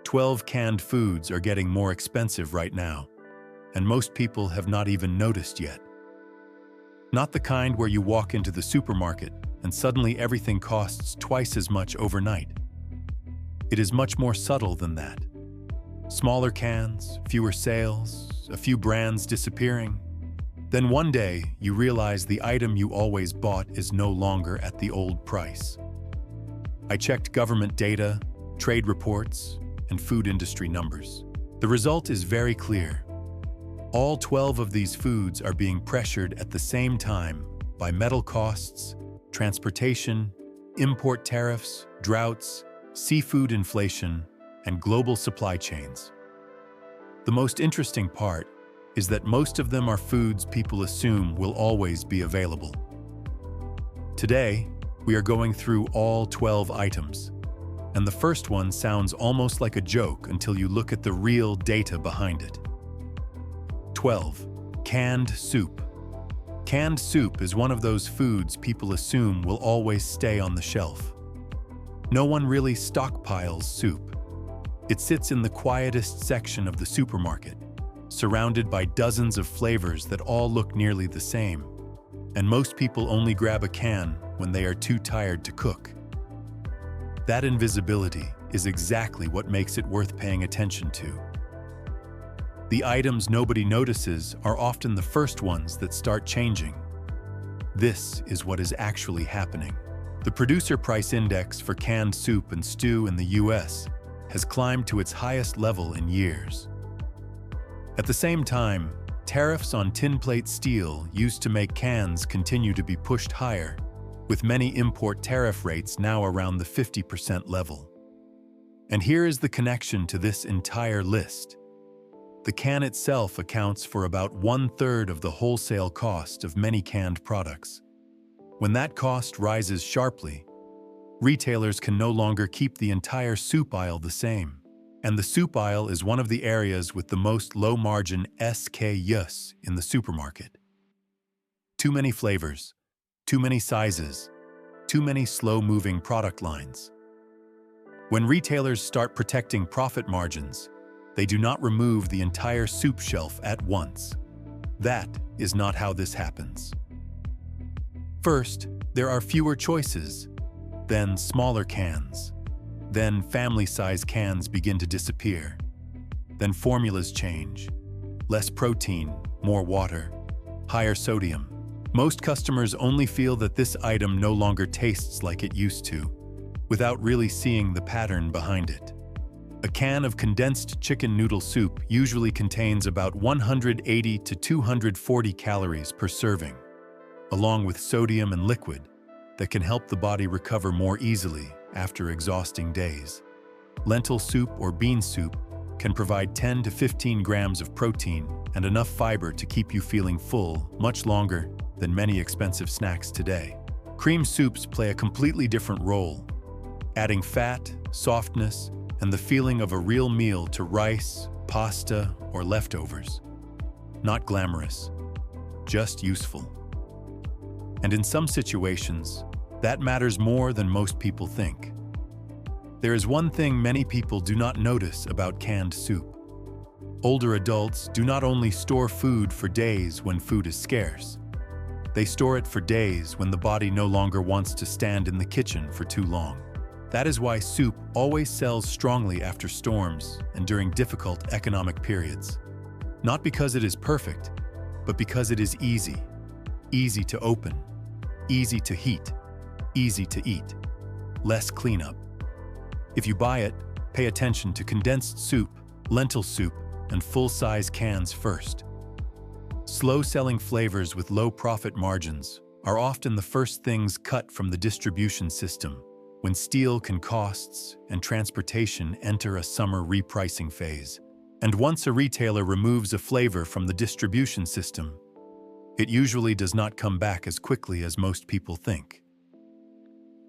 12 canned foods are getting more expensive right now, and most people have not even noticed yet. Not the kind where you walk into the supermarket and suddenly everything costs twice as much overnight. It is much more subtle than that. Smaller cans, fewer sales, a few brands disappearing. Then one day, you realize the item you always bought is no longer at the old price. I checked government data, trade reports, and food industry numbers. The result is very clear. All 12 of these foods are being pressured at the same time by metal costs, transportation, import tariffs, droughts, seafood inflation, and global supply chains. The most interesting part is that most of them are foods people assume will always be available. Today, we are going through all 12 items, and the first one sounds almost like a joke until you look at the real data behind it. 12. Canned soup. Canned soup is one of those foods people assume will always stay on the shelf. No one really stockpiles soup. It sits in the quietest section of the supermarket, surrounded by dozens of flavors that all look nearly the same, and most people only grab a can when they are too tired to cook. That invisibility is exactly what makes it worth paying attention to. The items nobody notices are often the first ones that start changing. This is what is actually happening. The producer price index for canned soup and stew in the US has climbed to its highest level in years. At the same time, tariffs on tin plate steel used to make cans continue to be pushed higher, with many import tariff rates now around the 50% level. And here is the connection to this entire list. The can itself accounts for about 1/3 of the wholesale cost of many canned products. When that cost rises sharply, retailers can no longer keep the entire soup aisle the same. And the soup aisle is one of the areas with the most low-margin SKUs in the supermarket. Too many flavors, too many sizes, too many slow-moving product lines. When retailers start protecting profit margins, they do not remove the entire soup shelf at once. That is not how this happens. First, there are fewer choices, then smaller cans. Then family-size cans begin to disappear. Then formulas change. Less protein, more water, higher sodium. Most customers only feel that this item no longer tastes like it used to, without really seeing the pattern behind it. A can of condensed chicken noodle soup usually contains about 180 to 240 calories per serving, along with sodium and liquid that can help the body recover more easily after exhausting days. Lentil soup or bean soup can provide 10 to 15 grams of protein and enough fiber to keep you feeling full much longer than many expensive snacks today. Cream soups play a completely different role, adding fat, softness, and the feeling of a real meal to rice, pasta, or leftovers. Not glamorous, just useful. And in some situations, that matters more than most people think. There is one thing many people do not notice about canned soup. Older adults do not only store food for days when food is scarce. They store it for days when the body no longer wants to stand in the kitchen for too long. That is why soup always sells strongly after storms and during difficult economic periods. Not because it is perfect, but because it is easy. Easy to open, easy to heat, easy to eat, less cleanup. If you buy it, pay attention to condensed soup, lentil soup, and full-size cans first. Slow-selling flavors with low profit margins are often the first things cut from the distribution system when steel costs and transportation enter a summer repricing phase. And once a retailer removes a flavor from the distribution system, it usually does not come back as quickly as most people think.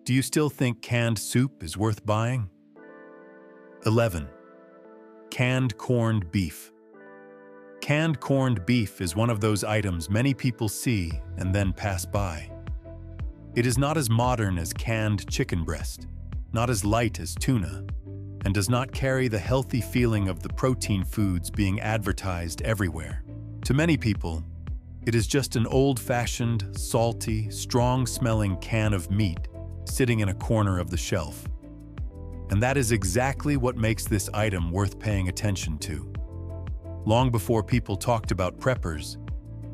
Do you still think canned soup is worth buying? 11. Canned corned beef. Canned corned beef is one of those items many people see and then pass by. It is not as modern as canned chicken breast, not as light as tuna, and does not carry the healthy feeling of the protein foods being advertised everywhere. To many people, it is just an old-fashioned, salty, strong-smelling can of meat sitting in a corner of the shelf. And that is exactly what makes this item worth paying attention to. Long before people talked about preppers,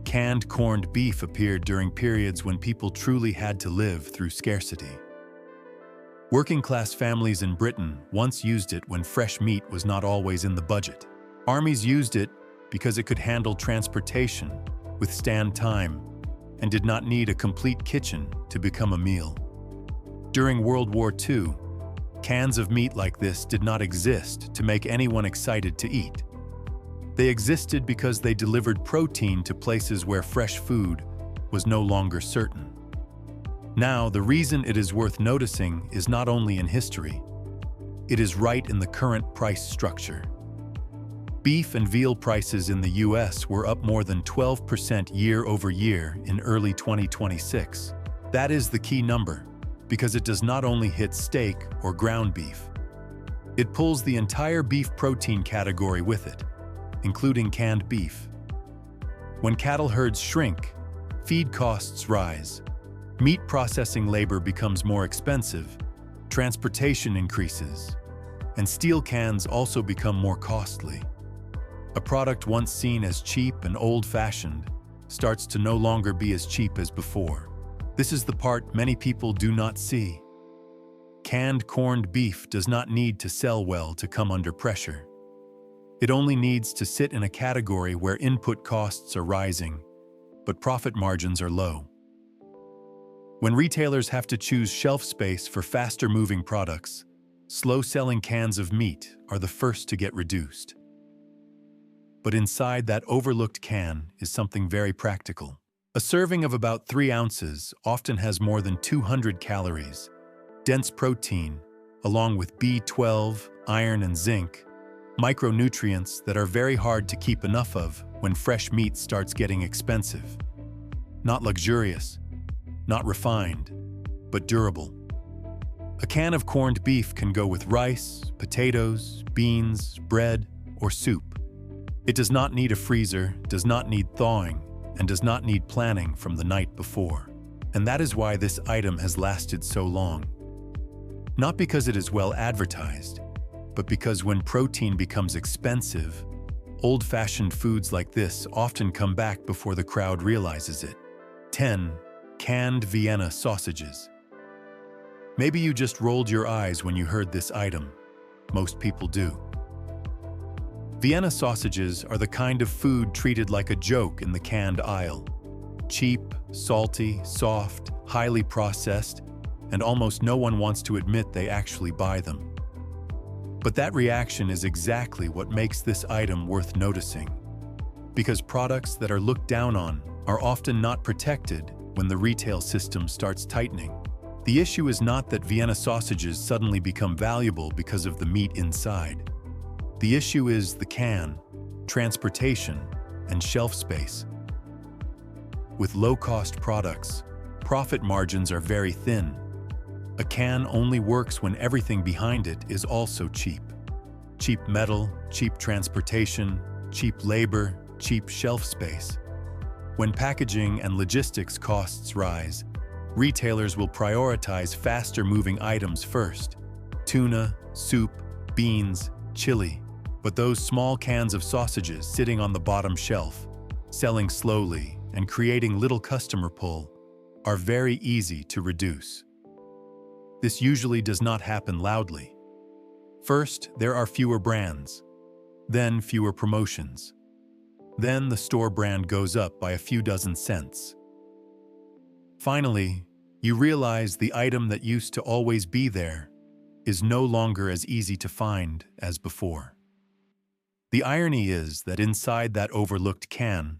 canned corned beef appeared during periods when people truly had to live through scarcity. Working-class families in Britain once used it when fresh meat was not always in the budget. Armies used it because it could handle transportation, withstand time, and did not need a complete kitchen to become a meal. During World War II, cans of meat like this did not exist to make anyone excited to eat. They existed because they delivered protein to places where fresh food was no longer certain. Now, the reason it is worth noticing is not only in history, it is right in the current price structure. Beef and veal prices in the US were up more than 12% year over year in early 2026. That is the key number, because it does not only hit steak or ground beef. It pulls the entire beef protein category with it, including canned beef. When cattle herds shrink, feed costs rise, meat processing labor becomes more expensive, transportation increases, and steel cans also become more costly. A product once seen as cheap and old-fashioned starts to no longer be as cheap as before. This is the part many people do not see. Canned corned beef does not need to sell well to come under pressure. It only needs to sit in a category where input costs are rising, but profit margins are low. When retailers have to choose shelf space for faster-moving products, slow-selling cans of meat are the first to get reduced. But inside that overlooked can is something very practical. A serving of about 3 ounces often has more than 200 calories, dense protein, along with B12, iron and zinc, micronutrients that are very hard to keep enough of when fresh meat starts getting expensive. Not luxurious, not refined, but durable. A can of corned beef can go with rice, potatoes, beans, bread, or soup. It does not need a freezer, does not need thawing, and does not need planning from the night before. And that is why this item has lasted so long. Not because it is well advertised, but because when protein becomes expensive, old-fashioned foods like this often come back before the crowd realizes it. 10. Canned Vienna sausages. Maybe you just rolled your eyes when you heard this item. Most people do. Vienna sausages are the kind of food treated like a joke in the canned aisle. Cheap, salty, soft, highly processed, and almost no one wants to admit they actually buy them. But that reaction is exactly what makes this item worth noticing. Because products that are looked down on are often not protected when the retail system starts tightening. The issue is not that Vienna sausages suddenly become valuable because of the meat inside. The issue is the can, transportation, and shelf space. With low-cost products, profit margins are very thin. A can only works when everything behind it is also cheap. Cheap metal, cheap transportation, cheap labor, cheap shelf space. When packaging and logistics costs rise, retailers will prioritize faster-moving items first: tuna, soup, beans, chili. But those small cans of sausages sitting on the bottom shelf, selling slowly and creating little customer pull, are very easy to reduce. This usually does not happen loudly. First, there are fewer brands, then fewer promotions. Then the store brand goes up by a few dozen cents. Finally, you realize the item that used to always be there is no longer as easy to find as before. The irony is that inside that overlooked can,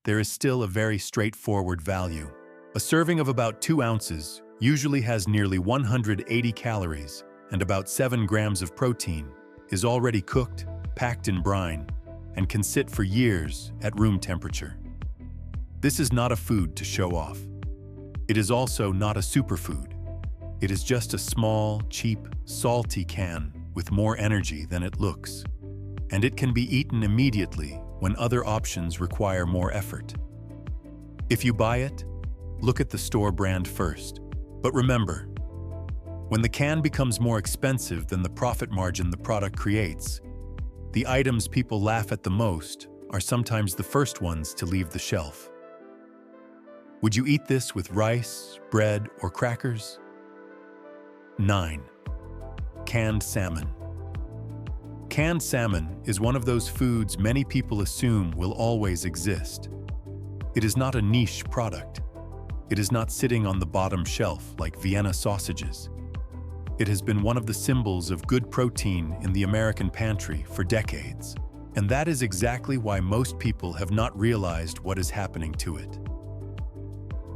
there is still a very straightforward value. A serving of about 2 ounces usually has nearly 180 calories and about 7 grams of protein, is already cooked, packed in brine, and can sit for years at room temperature. This is not a food to show off. It is also not a superfood. It is just a small, cheap, salty can with more energy than it looks, and it can be eaten immediately when other options require more effort. If you buy it, look at the store brand first. But remember, when the can becomes more expensive than the profit margin the product creates, the items people laugh at the most are sometimes the first ones to leave the shelf. Would you eat this with rice, bread, or crackers? 9. Canned salmon. Canned salmon is one of those foods many people assume will always exist. It is not a niche product. It is not sitting on the bottom shelf like Vienna sausages. It has been one of the symbols of good protein in the American pantry for decades. And that is exactly why most people have not realized what is happening to it.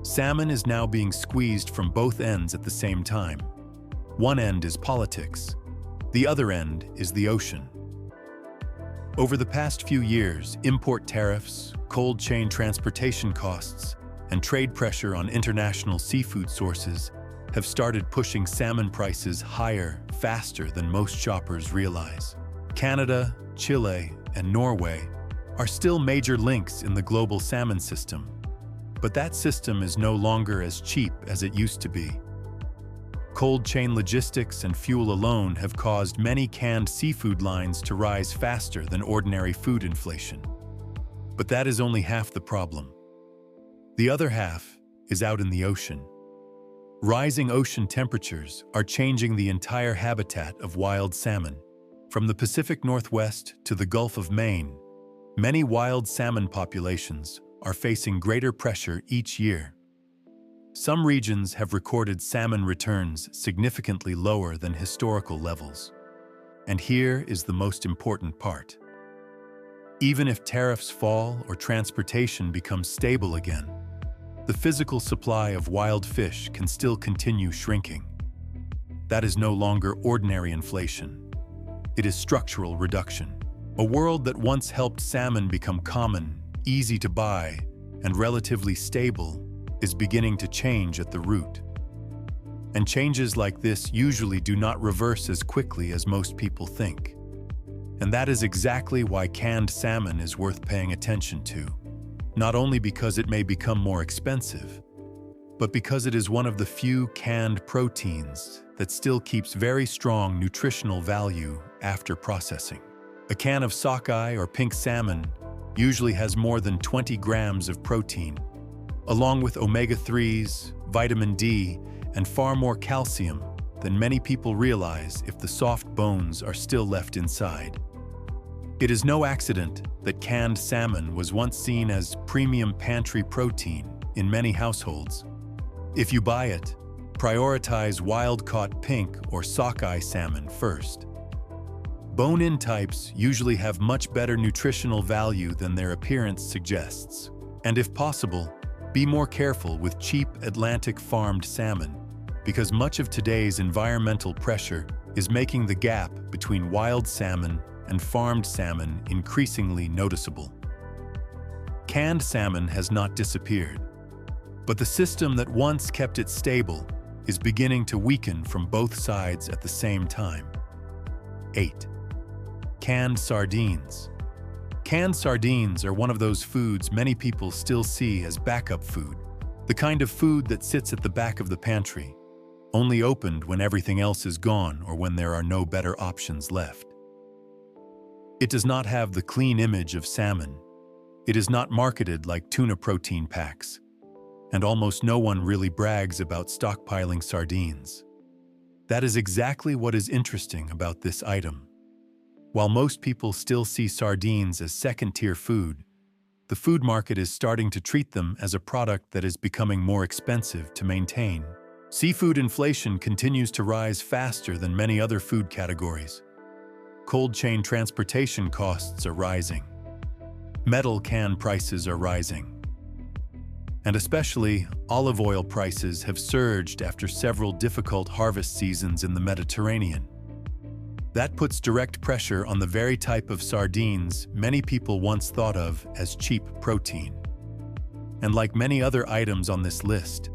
Salmon is now being squeezed from both ends at the same time. One end is politics. The other end is the ocean. Over the past few years, import tariffs, cold chain transportation costs, and trade pressure on international seafood sources have started pushing salmon prices higher faster than most shoppers realize. Canada, Chile, and Norway are still major links in the global salmon system, but that system is no longer as cheap as it used to be. Cold chain logistics and fuel alone have caused many canned seafood lines to rise faster than ordinary food inflation. But that is only half the problem. The other half is out in the ocean. Rising ocean temperatures are changing the entire habitat of wild salmon. From the Pacific Northwest to the Gulf of Maine, many wild salmon populations are facing greater pressure each year. Some regions have recorded salmon returns significantly lower than historical levels. And here is the most important part. Even if tariffs fall or transportation becomes stable again, the physical supply of wild fish can still continue shrinking. That is no longer ordinary inflation. It is structural reduction. A world that once helped salmon become common, easy to buy, and relatively stable is beginning to change at the root. And changes like this usually do not reverse as quickly as most people think. And that is exactly why canned salmon is worth paying attention to. Not only because it may become more expensive, but because it is one of the few canned proteins that still keeps very strong nutritional value after processing. A can of sockeye or pink salmon usually has more than 20 grams of protein, along with omega-3s, vitamin D, and far more calcium than many people realize if the soft bones are still left inside. It is no accident that canned salmon was once seen as premium pantry protein in many households. If you buy it, prioritize wild-caught pink or sockeye salmon first. Bone-in types usually have much better nutritional value than their appearance suggests. And if possible, be more careful with cheap Atlantic farmed salmon, because much of today's environmental pressure is making the gap between wild salmon and farmed salmon increasingly noticeable. Canned salmon has not disappeared, but the system that once kept it stable is beginning to weaken from both sides at the same time. 8. Canned sardines. Canned sardines are one of those foods many people still see as backup food, the kind of food that sits at the back of the pantry, only opened when everything else is gone or when there are no better options left. It does not have the clean image of salmon. It is not marketed like tuna protein packs, and almost no one really brags about stockpiling sardines. That is exactly what is interesting about this item. While most people still see sardines as second-tier food, the food market is starting to treat them as a product that is becoming more expensive to maintain. Seafood inflation continues to rise faster than many other food categories. Cold chain transportation costs are rising. Metal can prices are rising. And especially, olive oil prices have surged after several difficult harvest seasons in the Mediterranean. That puts direct pressure on the very type of sardines many people once thought of as cheap protein. And like many other items on this list,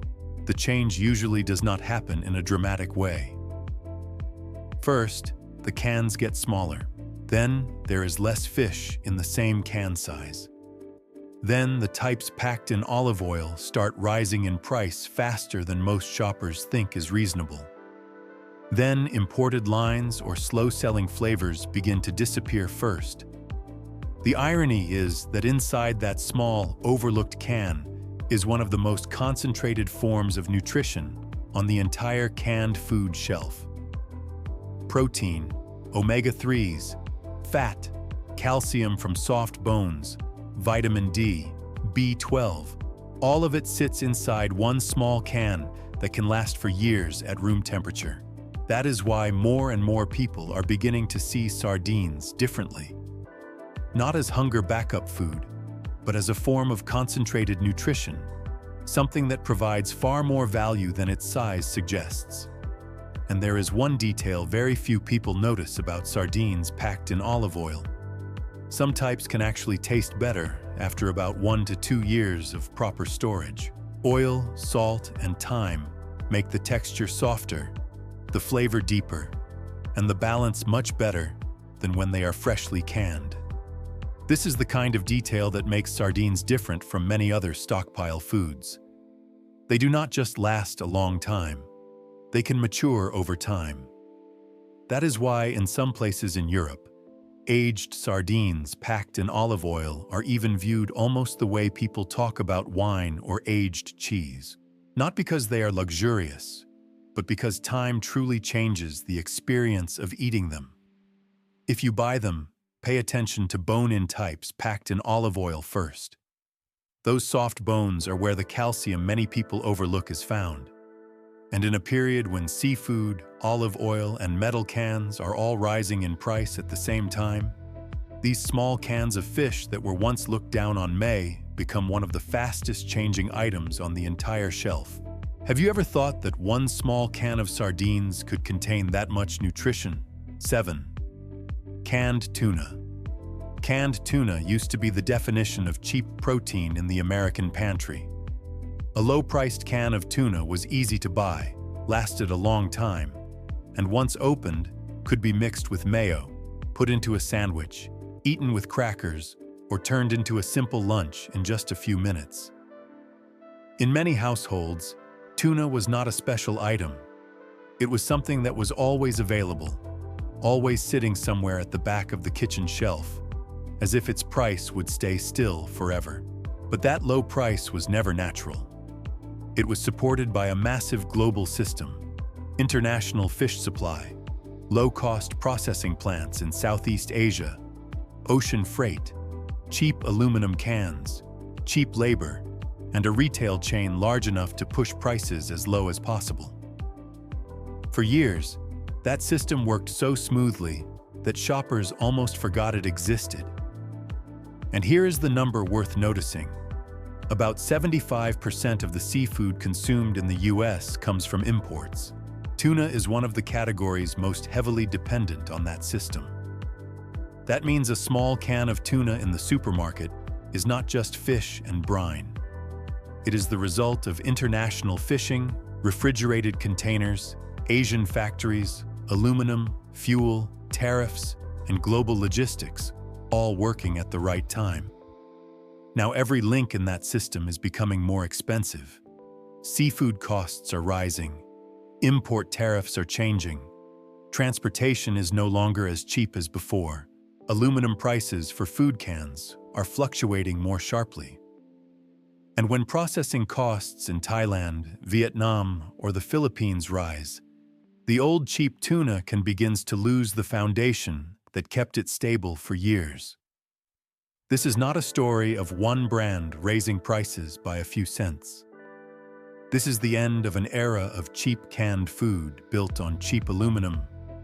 the change usually does not happen in a dramatic way. First, the cans get smaller. Then there is less fish in the same can size. Then the types packed in olive oil start rising in price faster than most shoppers think is reasonable. Then imported lines or slow-selling flavors begin to disappear first. The irony is that inside that small, overlooked can is one of the most concentrated forms of nutrition on the entire canned food shelf. Protein, omega-3s, fat, calcium from soft bones, vitamin D, B12, all of it sits inside one small can that can last for years at room temperature. That is why more and more people are beginning to see sardines differently. Not as hunger backup food, but as a form of concentrated nutrition, something that provides far more value than its size suggests. And there is one detail very few people notice about sardines packed in olive oil. Some types can actually taste better after about 1 to 2 years of proper storage. Oil, salt, and thyme make the texture softer, the flavor deeper, and the balance much better than when they are freshly canned. This is the kind of detail that makes sardines different from many other stockpile foods. They do not just last a long time, they can mature over time. That is why in some places in Europe, aged sardines packed in olive oil are even viewed almost the way people talk about wine or aged cheese. Not because they are luxurious, but because time truly changes the experience of eating them. If you buy them, pay attention to bone-in types packed in olive oil first. Those soft bones are where the calcium many people overlook is found. And in a period when seafood, olive oil, and metal cans are all rising in price at the same time, these small cans of fish that were once looked down on may become one of the fastest changing items on the entire shelf. Have you ever thought that one small can of sardines could contain that much nutrition? 7. Canned tuna. Canned tuna used to be the definition of cheap protein in the American pantry. A low-priced can of tuna was easy to buy, lasted a long time, and once opened, could be mixed with mayo, put into a sandwich, eaten with crackers, or turned into a simple lunch in just a few minutes. In many households, tuna was not a special item. It was something that was always available, always sitting somewhere at the back of the kitchen shelf, as if its price would stay still forever. But that low price was never natural. It was supported by a massive global system, international fish supply, low-cost processing plants in Southeast Asia, ocean freight, cheap aluminum cans, cheap labor, and a retail chain large enough to push prices as low as possible. For years, that system worked so smoothly that shoppers almost forgot it existed. And here is the number worth noticing. About 75% of the seafood consumed in the US comes from imports. Tuna is one of the categories most heavily dependent on that system. That means a small can of tuna in the supermarket is not just fish and brine. It is the result of international fishing, refrigerated containers, Asian factories, aluminum, fuel, tariffs, and global logistics, all working at the right time. Now every link in that system is becoming more expensive. Seafood costs are rising. Import tariffs are changing. Transportation is no longer as cheap as before. Aluminum prices for food cans are fluctuating more sharply. And when processing costs in Thailand, Vietnam, or the Philippines rise, the old cheap tuna can begin to lose the foundation that kept it stable for years. This is not a story of one brand raising prices by a few cents. This is the end of an era of cheap canned food built on cheap aluminum,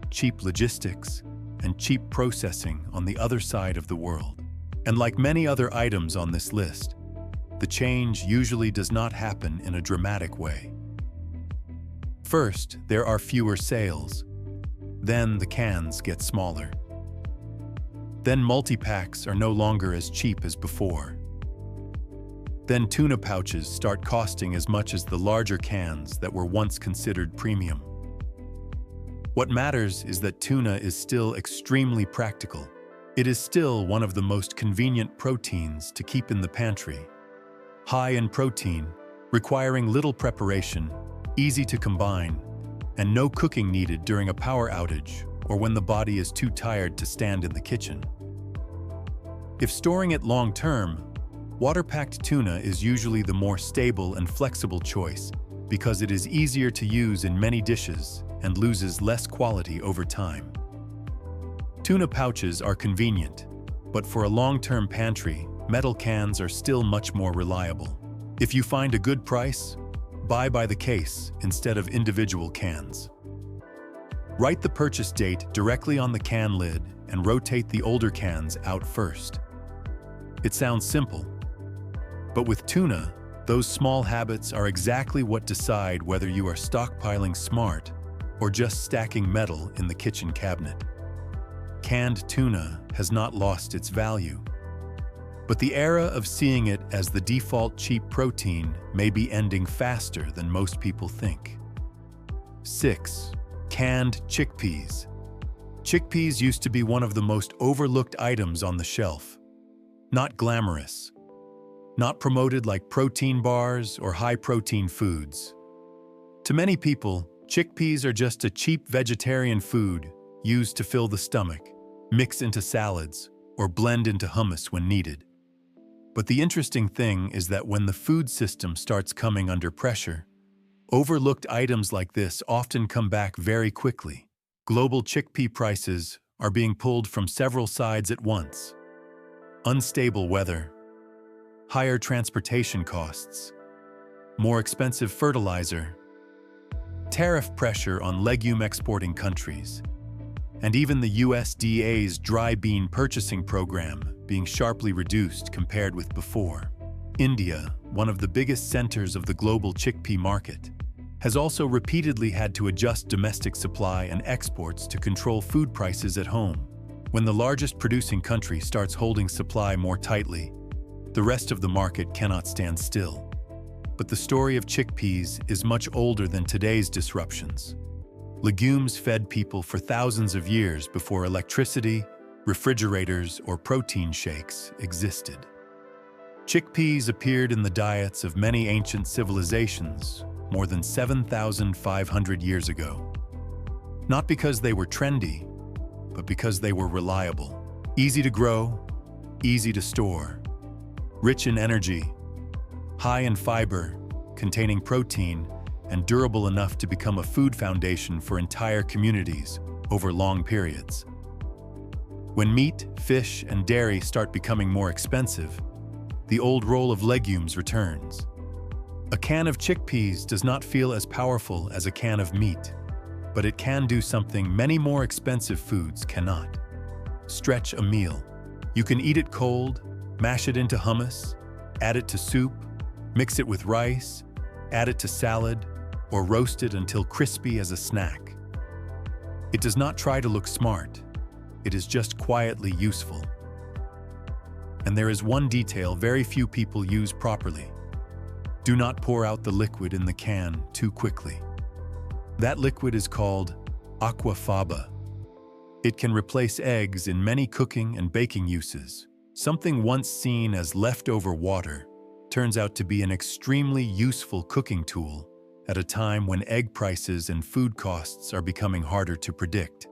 cheap logistics, and cheap processing on the other side of the world. And like many other items on this list, the change usually does not happen in a dramatic way. First, there are fewer sales. Then the cans get smaller. Then multi-packs are no longer as cheap as before. Then tuna pouches start costing as much as the larger cans that were once considered premium. What matters is that tuna is still extremely practical. It is still one of the most convenient proteins to keep in the pantry. High in protein, requiring little preparation, easy to combine, and no cooking needed during a power outage or when the body is too tired to stand in the kitchen. If storing it long-term, water-packed tuna is usually the more stable and flexible choice because it is easier to use in many dishes and loses less quality over time. Tuna pouches are convenient, but for a long-term pantry, metal cans are still much more reliable. If you find a good price, buy by the case instead of individual cans. Write the purchase date directly on the can lid and rotate the older cans out first. It sounds simple, but with tuna, those small habits are exactly what decide whether you are stockpiling smart or just stacking metal in the kitchen cabinet. Canned tuna has not lost its value, but the era of seeing it as the default cheap protein may be ending faster than most people think. 6. Canned chickpeas. Chickpeas used to be one of the most overlooked items on the shelf. Not glamorous, not promoted like protein bars or high-protein foods. To many people, chickpeas are just a cheap vegetarian food used to fill the stomach, mix into salads, or blend into hummus when needed. But the interesting thing is that when the food system starts coming under pressure, overlooked items like this often come back very quickly. Global chickpea prices are being pulled from several sides at once. Unstable weather, higher transportation costs, more expensive fertilizer, tariff pressure on legume exporting countries, and even the USDA's dry bean purchasing program being sharply reduced compared with before. India, one of the biggest centers of the global chickpea market, has also repeatedly had to adjust domestic supply and exports to control food prices at home. When the largest producing country starts holding supply more tightly, the rest of the market cannot stand still. But the story of chickpeas is much older than today's disruptions. Legumes fed people for thousands of years before electricity, refrigerators, or protein shakes existed. Chickpeas appeared in the diets of many ancient civilizations more than 7,500 years ago. Not because they were trendy, but because they were reliable. Easy to grow, easy to store, rich in energy, high in fiber, containing protein, and durable enough to become a food foundation for entire communities over long periods. When meat, fish, and dairy start becoming more expensive, the old role of legumes returns. A can of chickpeas does not feel as powerful as a can of meat, but it can do something many more expensive foods cannot. Stretch a meal. You can eat it cold, mash it into hummus, add it to soup, mix it with rice, add it to salad, or roast it until crispy as a snack. It does not try to look smart. It is just quietly useful. And there is one detail very few people use properly. Do not pour out the liquid in the can too quickly. That liquid is called aquafaba. It can replace eggs in many cooking and baking uses. Something once seen as leftover water turns out to be an extremely useful cooking tool at a time when egg prices and food costs are becoming harder to predict.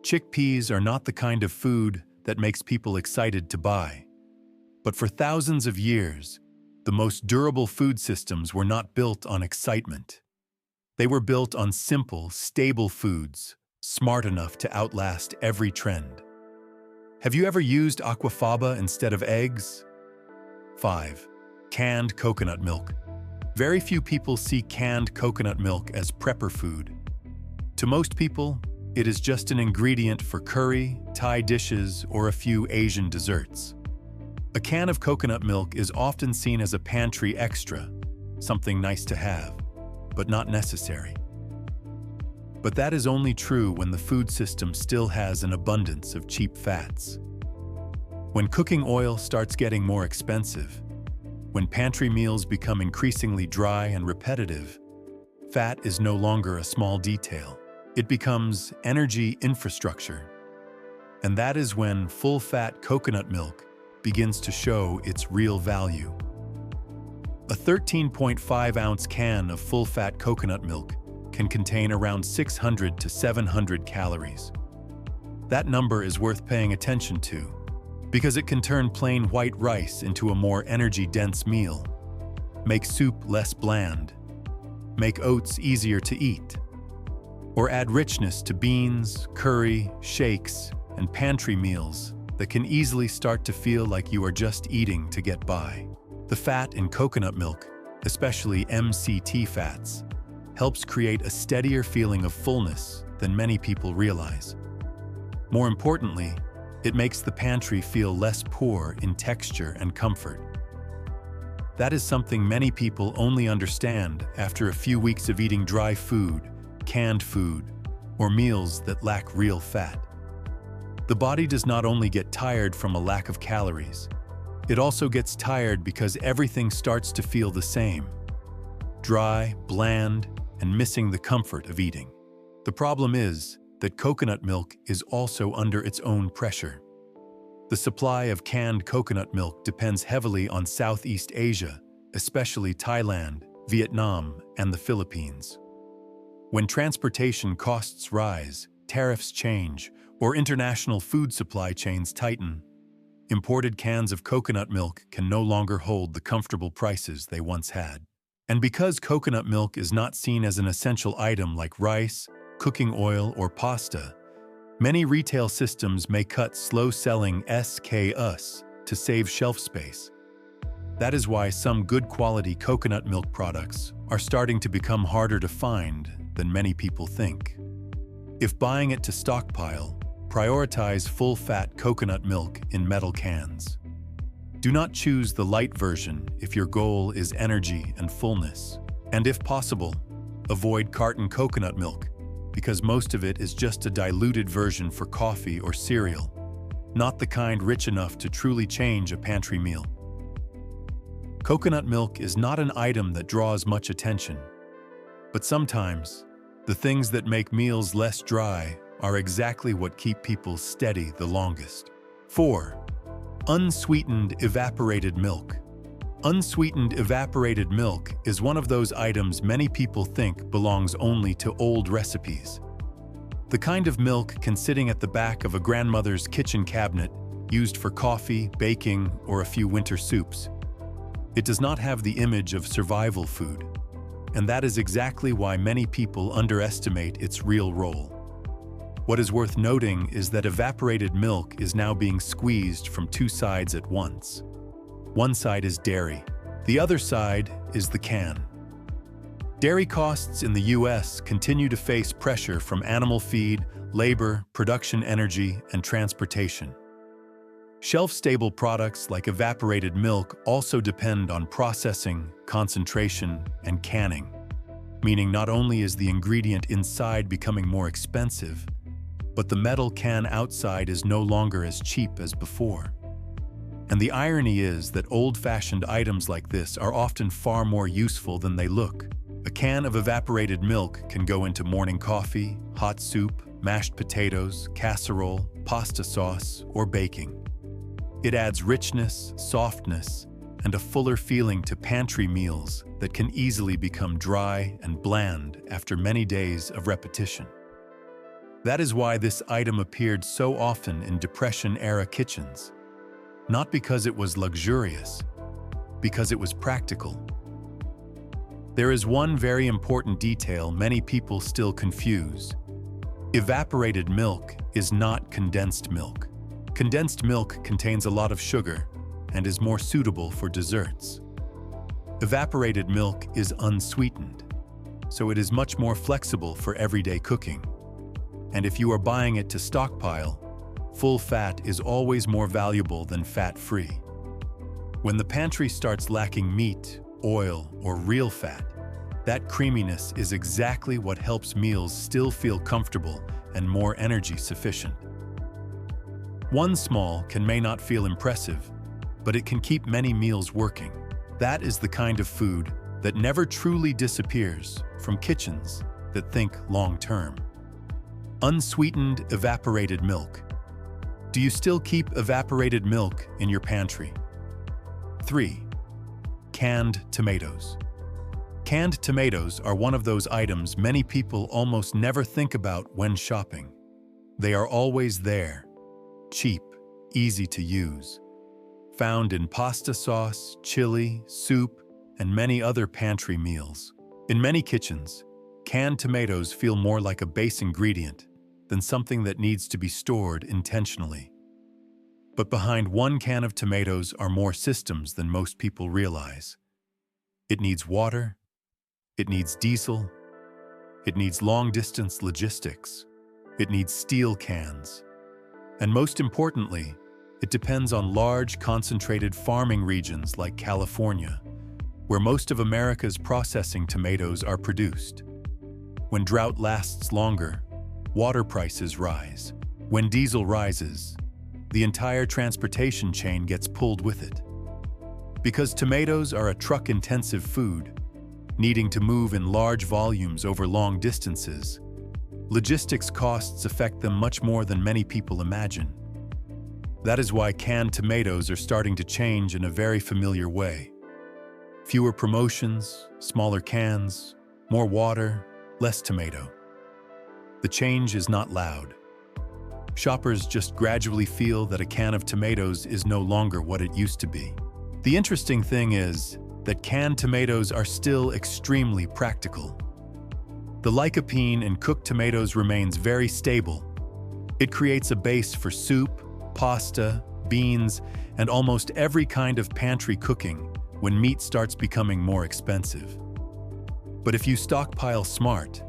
Chickpeas are not the kind of food that makes people excited to buy. But for thousands of years, the most durable food systems were not built on excitement. They were built on simple, stable foods, smart enough to outlast every trend. Have you ever used aquafaba instead of eggs? 5. Canned coconut milk. Very few people see canned coconut milk as prepper food. To most people, it is just an ingredient for curry, Thai dishes, or a few Asian desserts. A can of coconut milk is often seen as a pantry extra, something nice to have, but not necessary. But that is only true when the food system still has an abundance of cheap fats. When cooking oil starts getting more expensive, when pantry meals become increasingly dry and repetitive, fat is no longer a small detail. It becomes energy infrastructure. And that is when full-fat coconut milk begins to show its real value. A 13.5-ounce can of full-fat coconut milk can contain around 600 to 700 calories. That number is worth paying attention to, because it can turn plain white rice into a more energy-dense meal, make soup less bland, make oats easier to eat, or add richness to beans, curry, shakes, and pantry meals that can easily start to feel like you are just eating to get by. The fat in coconut milk, especially MCT fats, helps create a steadier feeling of fullness than many people realize. More importantly, it makes the pantry feel less poor in texture and comfort. That is something many people only understand after a few weeks of eating dry food, canned food, or meals that lack real fat. The body does not only get tired from a lack of calories, it also gets tired because everything starts to feel the same: dry, bland, and missing the comfort of eating. The problem is that coconut milk is also under its own pressure. The supply of canned coconut milk depends heavily on Southeast Asia, especially Thailand, Vietnam, and the Philippines. When transportation costs rise, tariffs change, or international food supply chains tighten, imported cans of coconut milk can no longer hold the comfortable prices they once had. And because coconut milk is not seen as an essential item like rice, cooking oil, or pasta, many retail systems may cut slow-selling SKUs to save shelf space. That is why some good-quality coconut milk products are starting to become harder to find than many people think. If buying it to stockpile, prioritize full-fat coconut milk in metal cans. Do not choose the light version if your goal is energy and fullness. And if possible, avoid carton coconut milk, because most of it is just a diluted version for coffee or cereal, not the kind rich enough to truly change a pantry meal. Coconut milk is not an item that draws much attention, but sometimes the things that make meals less dry are exactly what keep people steady the longest. 4. Unsweetened evaporated milk. Unsweetened evaporated milk is one of those items many people think belongs only to old recipes. The kind of milk sitting at the back of a grandmother's kitchen cabinet, used for coffee, baking, or a few winter soups. It does not have the image of survival food, and that is exactly why many people underestimate its real role. What is worth noting is that evaporated milk is now being squeezed from two sides at once. One side is dairy, the other side is the can. Dairy costs in the US continue to face pressure from animal feed, labor, production energy, and transportation. Shelf-stable products like evaporated milk also depend on processing, concentration, and canning, meaning not only is the ingredient inside becoming more expensive, but the metal can outside is no longer as cheap as before. And the irony is that old-fashioned items like this are often far more useful than they look. A can of evaporated milk can go into morning coffee, hot soup, mashed potatoes, casserole, pasta sauce, or baking. It adds richness, softness, and a fuller feeling to pantry meals that can easily become dry and bland after many days of repetition. That is why this item appeared so often in Depression-era kitchens. Not because it was luxurious, because it was practical. There is one very important detail many people still confuse. Evaporated milk is not condensed milk. Condensed milk contains a lot of sugar and is more suitable for desserts. Evaporated milk is unsweetened, so it is much more flexible for everyday cooking. And if you are buying it to stockpile, full fat is always more valuable than fat-free. When the pantry starts lacking meat, oil, or real fat, that creaminess is exactly what helps meals still feel comfortable and more energy sufficient. One small can may not feel impressive, but it can keep many meals working. That is the kind of food that never truly disappears from kitchens that think long-term. Unsweetened evaporated milk. Do you still keep evaporated milk in your pantry? 3. Canned tomatoes. Canned tomatoes are one of those items many people almost never think about when shopping. They are always there, cheap, easy to use. Found in pasta sauce, chili, soup, and many other pantry meals. In many kitchens, canned tomatoes feel more like a base ingredient than something that needs to be stored intentionally. But behind one can of tomatoes are more systems than most people realize. It needs water, it needs diesel, it needs long-distance logistics, it needs steel cans, and most importantly, it depends on large, concentrated farming regions like California, where most of America's processing tomatoes are produced. When drought lasts longer, water prices rise. When diesel rises, the entire transportation chain gets pulled with it. Because tomatoes are a truck-intensive food, needing to move in large volumes over long distances, logistics costs affect them much more than many people imagine. That is why canned tomatoes are starting to change in a very familiar way. Fewer promotions, smaller cans, more water, less tomato. The change is not loud. Shoppers just gradually feel that a can of tomatoes is no longer what it used to be. The interesting thing is that canned tomatoes are still extremely practical. The lycopene in cooked tomatoes remains very stable. It creates a base for soup, pasta, beans, and almost every kind of pantry cooking when meat starts becoming more expensive. But if you stockpile smart,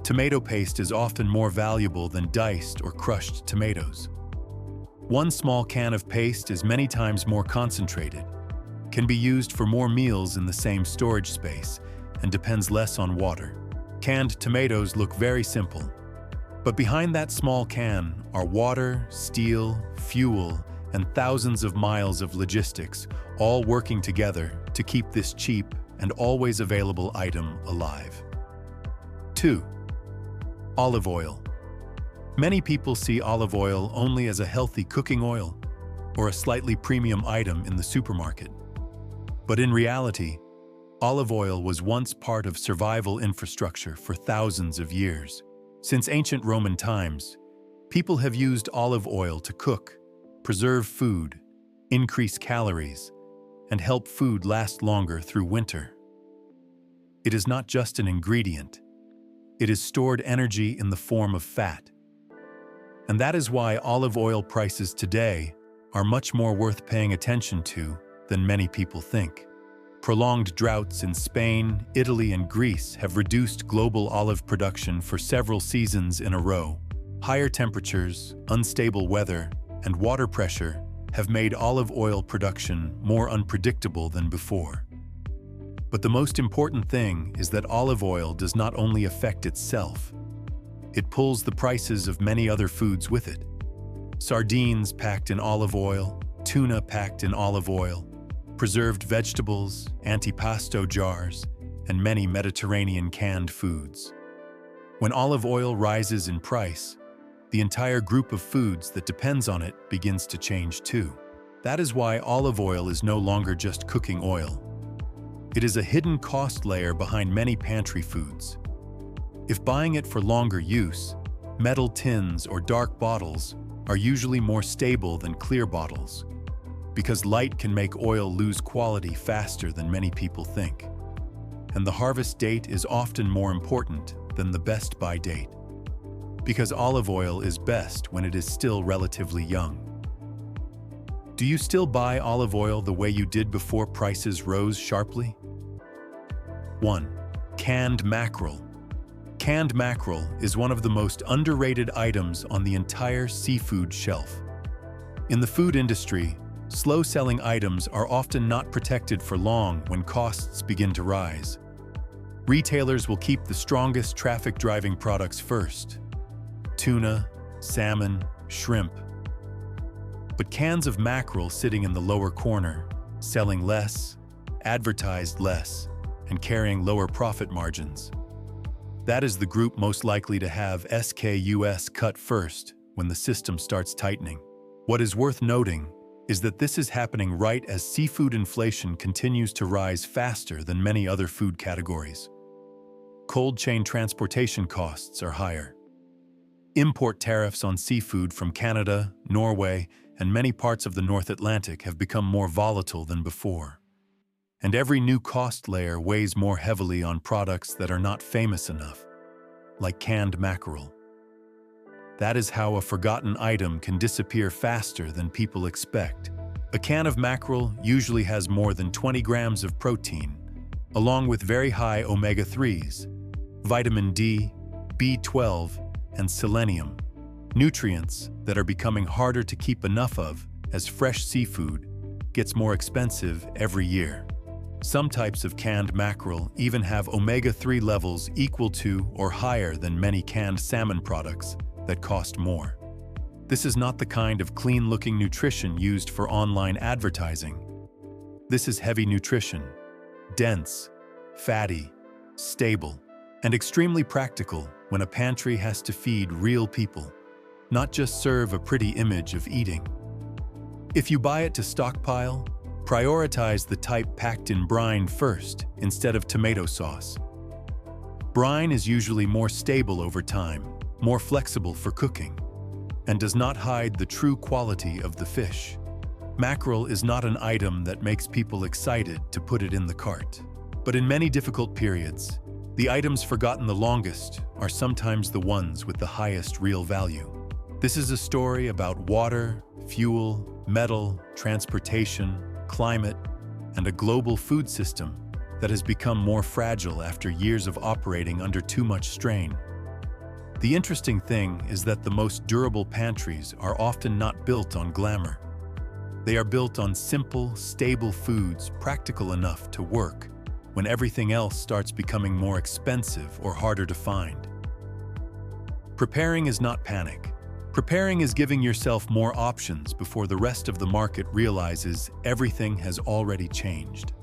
tomato paste is often more valuable than diced or crushed tomatoes. One small can of paste is many times more concentrated, can be used for more meals in the same storage space, and depends less on water. Canned tomatoes look very simple, but behind that small can are water, steel, fuel, and thousands of miles of logistics, all working together to keep this cheap and always available item alive. 2. Olive oil. Many people see olive oil only as a healthy cooking oil or a slightly premium item in the supermarket. But in reality, olive oil was once part of survival infrastructure for thousands of years. Since ancient Roman times, people have used olive oil to cook, preserve food, increase calories, and help food last longer through winter. It is not just an ingredient. It is stored energy in the form of fat. And that is why olive oil prices today are much more worth paying attention to than many people think. Prolonged droughts in Spain, Italy, and Greece have reduced global olive production for several seasons in a row. Higher temperatures, unstable weather, and water pressure have made olive oil production more unpredictable than before. But the most important thing is that olive oil does not only affect itself, it pulls the prices of many other foods with it. Sardines packed in olive oil, tuna packed in olive oil, preserved vegetables, antipasto jars, and many Mediterranean canned foods. When olive oil rises in price, the entire group of foods that depends on it begins to change too. That is why olive oil is no longer just cooking oil. It is a hidden cost layer behind many pantry foods. If buying it for longer use, metal tins or dark bottles are usually more stable than clear bottles, because light can make oil lose quality faster than many people think. And the harvest date is often more important than the best buy date, because olive oil is best when it is still relatively young. Do you still buy olive oil the way you did before prices rose sharply? 1. Canned mackerel. Canned mackerel is one of the most underrated items on the entire seafood shelf. In the food industry, slow-selling items are often not protected for long when costs begin to rise. Retailers will keep the strongest traffic-driving products first: tuna, salmon, shrimp. But cans of mackerel sitting in the lower corner, selling less, advertised less, and carrying lower profit margins. That is the group most likely to have SKUs cut first when the system starts tightening. What is worth noting is that this is happening right as seafood inflation continues to rise faster than many other food categories. Cold chain transportation costs are higher. Import tariffs on seafood from Canada, Norway, and many parts of the North Atlantic have become more volatile than before. And every new cost layer weighs more heavily on products that are not famous enough, like canned mackerel. That is how a forgotten item can disappear faster than people expect. A can of mackerel usually has more than 20 grams of protein, along with very high omega-3s, vitamin D, B12, and selenium, nutrients that are becoming harder to keep enough of as fresh seafood gets more expensive every year. Some types of canned mackerel even have omega-3 levels equal to or higher than many canned salmon products that cost more. This is not the kind of clean-looking nutrition used for online advertising. This is heavy nutrition, dense, fatty, stable, and extremely practical when a pantry has to feed real people, not just serve a pretty image of eating. If you buy it to stockpile, prioritize the type packed in brine first instead of tomato sauce. Brine is usually more stable over time, more flexible for cooking, and does not hide the true quality of the fish. Mackerel is not an item that makes people excited to put it in the cart. But in many difficult periods, the items forgotten the longest are sometimes the ones with the highest real value. This is a story about water, fuel, metal, transportation, climate, and a global food system that has become more fragile after years of operating under too much strain. The interesting thing is that the most durable pantries are often not built on glamour. They are built on simple, stable foods practical enough to work when everything else starts becoming more expensive or harder to find. Preparing is not panic. Preparing is giving yourself more options before the rest of the market realizes everything has already changed.